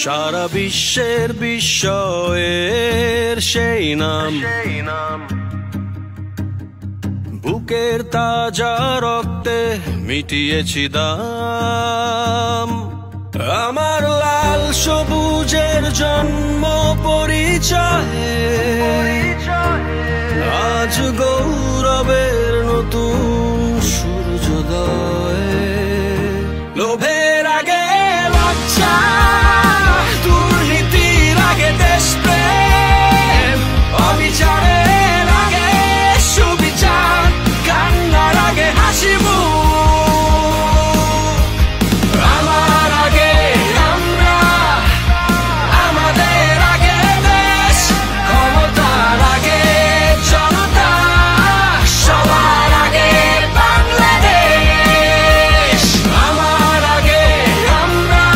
সারা বিশ্বের বিস্ময়ের সেই নাম, বুকের তাজা রক্তে মিটিয়েছি দাম। আমার লাল সবুজের জন্ম পরিচয়ে আজ গৌরবের নতুন সূর্যোদয়। লোভের আগে লজ্জা, দুর্নীতির আগে দেশপ্রেম, অবিচারের আগে সুবিচার, কান্নার আগে হাসি মুখ। আমার আগে আমরা, আমাদের আগে দেশ, ক্ষমতার আগে জনতা, সবার আগে বাংলাদেশ। আমার আগে আমরা,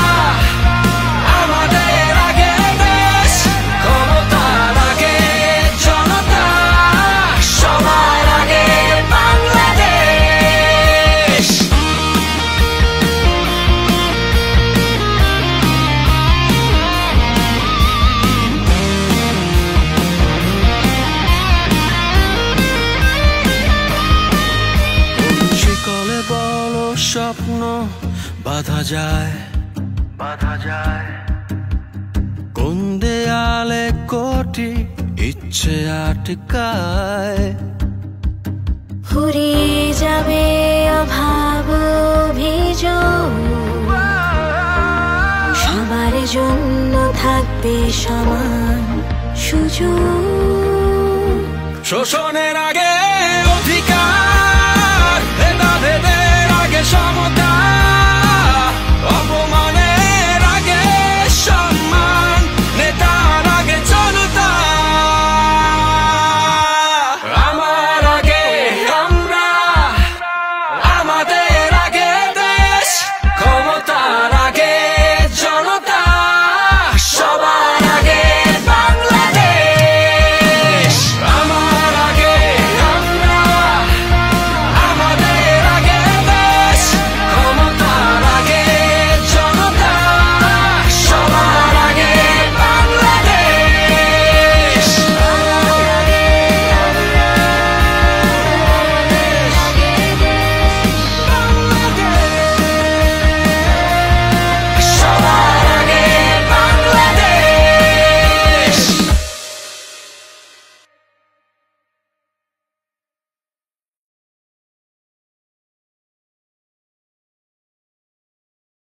আমাদের আগে দেশ, ক্ষমতার আগে জনতা, সবার আগে বাংলাদেশ। শিকলে বলো স্বপ্ন বাঁধা যায়, কোন দেয়ালে কোটি ইচ্ছে আটকায়। ফুরিয়ে যাবে অভাব অভিযোগ, সবার জন্য থাকবে সমান সুযোগ। শোষণের আগে